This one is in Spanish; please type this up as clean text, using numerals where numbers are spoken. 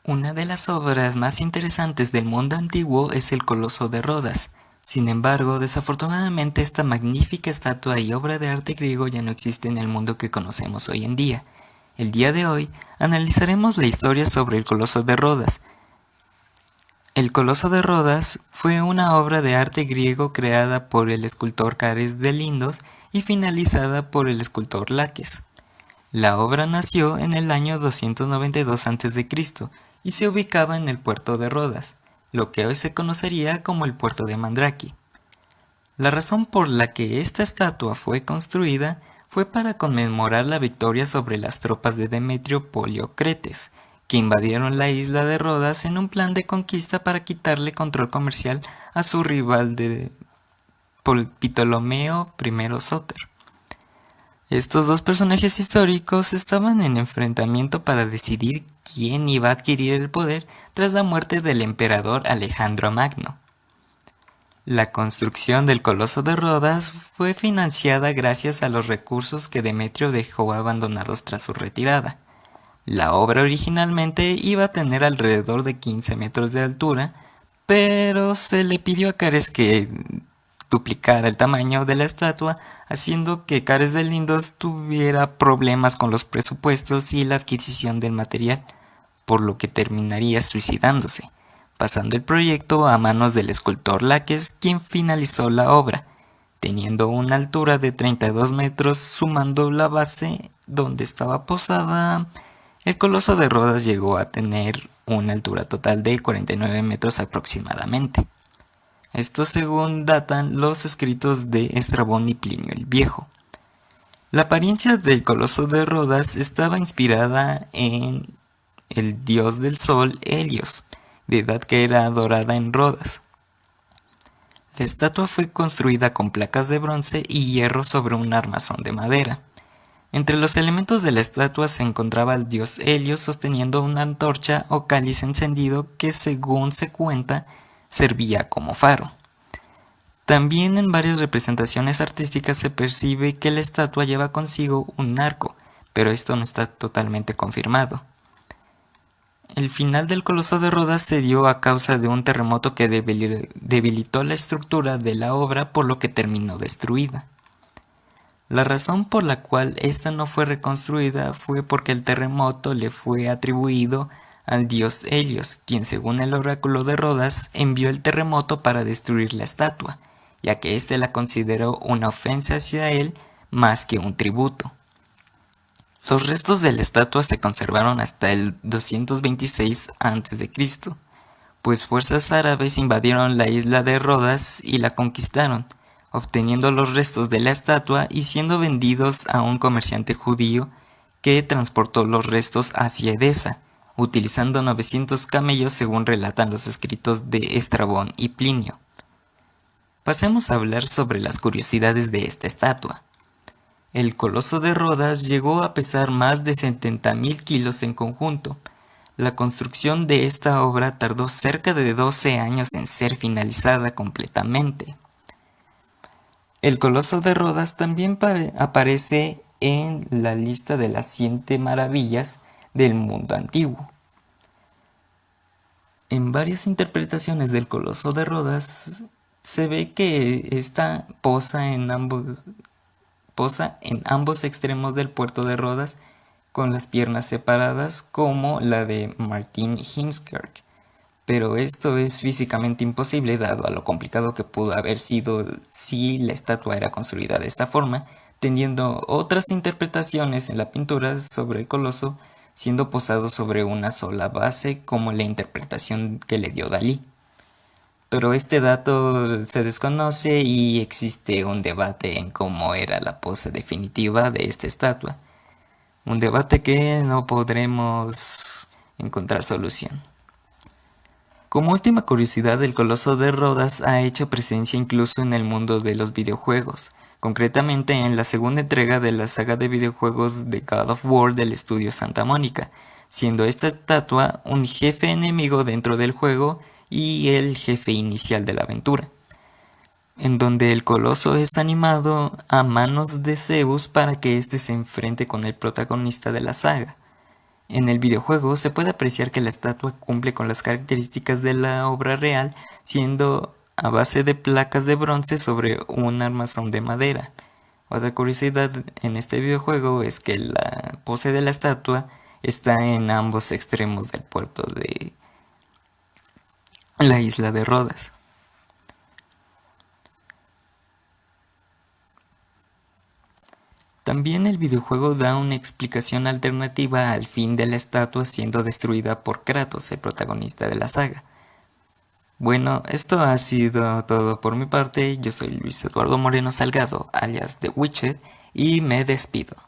Una de las obras más interesantes del mundo antiguo es el Coloso de Rodas. Sin embargo, desafortunadamente esta magnífica estatua y obra de arte griego ya no existe en el mundo que conocemos hoy en día. El día de hoy analizaremos la historia sobre el Coloso de Rodas. El Coloso de Rodas fue una obra de arte griego creada por el escultor Cares de Lindos y finalizada por el escultor Laques. La obra nació en el año 292 a.C. y se ubicaba en el puerto de Rodas, lo que hoy se conocería como el puerto de Mandraki. La razón por la que esta estatua fue construida fue para conmemorar la victoria sobre las tropas de Demetrio Poliocretes, que invadieron la isla de Rodas en un plan de conquista para quitarle control comercial a su rival de Ptolomeo I Sóter. Estos dos personajes históricos estaban en enfrentamiento para decidir quién iba a adquirir el poder tras la muerte del emperador Alejandro Magno. La construcción del Coloso de Rodas fue financiada gracias a los recursos que Demetrio dejó abandonados tras su retirada. La obra originalmente iba a tener alrededor de 15 metros de altura, pero se le pidió a Cares que duplicara el tamaño de la estatua, haciendo que Cares de Lindos tuviera problemas con los presupuestos y la adquisición del material, por lo que terminaría suicidándose, pasando el proyecto a manos del escultor Laques, quien finalizó la obra, teniendo una altura de 32 metros, sumando la base donde estaba posada. El Coloso de Rodas llegó a tener una altura total de 49 metros aproximadamente. Esto según datan los escritos de Estrabón y Plinio el Viejo. La apariencia del Coloso de Rodas estaba inspirada en el dios del sol Helios, deidad que era adorada en Rodas. La estatua fue construida con placas de bronce y hierro sobre un armazón de madera. Entre los elementos de la estatua se encontraba el dios Helios sosteniendo una antorcha o cáliz encendido que, según se cuenta, servía como faro. También en varias representaciones artísticas se percibe que la estatua lleva consigo un arco, pero esto no está totalmente confirmado. El final del Coloso de Rodas se dio a causa de un terremoto que debilitó la estructura de la obra, por lo que terminó destruida. La razón por la cual esta no fue reconstruida fue porque el terremoto le fue atribuido al dios Helios, quien según el oráculo de Rodas envió el terremoto para destruir la estatua, ya que éste la consideró una ofensa hacia él más que un tributo. Los restos de la estatua se conservaron hasta el 226 a.C., pues fuerzas árabes invadieron la isla de Rodas y la conquistaron, obteniendo los restos de la estatua y siendo vendidos a un comerciante judío que transportó los restos hacia Edesa, utilizando 900 camellos según relatan los escritos de Estrabón y Plinio. Pasemos a hablar sobre las curiosidades de esta estatua. El Coloso de Rodas llegó a pesar más de 70.000 kilos en conjunto. La construcción de esta obra tardó cerca de 12 años en ser finalizada completamente. El Coloso de Rodas también aparece en la lista de las 7 maravillas del mundo antiguo. En varias interpretaciones del Coloso de Rodas se ve que esta posa en ambos extremos del puerto de Rodas con las piernas separadas, como la de Martin Heemskerk. Pero esto es físicamente imposible dado a lo complicado que pudo haber sido si la estatua era construida de esta forma, teniendo otras interpretaciones en la pintura sobre el coloso siendo posado sobre una sola base, como la interpretación que le dio Dalí. Pero este dato se desconoce y existe un debate en cómo era la pose definitiva de esta estatua. Un debate que no podremos encontrar solución. Como última curiosidad, el Coloso de Rodas ha hecho presencia incluso en el mundo de los videojuegos, concretamente en la segunda entrega de la saga de videojuegos de God of War del estudio Santa Mónica, siendo esta estatua un jefe enemigo dentro del juego y el jefe inicial de la aventura, en donde el coloso es animado a manos de Zeus para que éste se enfrente con el protagonista de la saga. En el videojuego se puede apreciar que la estatua cumple con las características de la obra real, siendo a base de placas de bronce sobre un armazón de madera. Otra curiosidad en este videojuego es que la pose de la estatua está en ambos extremos del puerto de la isla de Rodas. También el videojuego da una explicación alternativa al fin de la estatua siendo destruida por Kratos, el protagonista de la saga. Bueno, esto ha sido todo por mi parte. Yo soy Luis Eduardo Moreno Salgado, alias The Witcher, y me despido.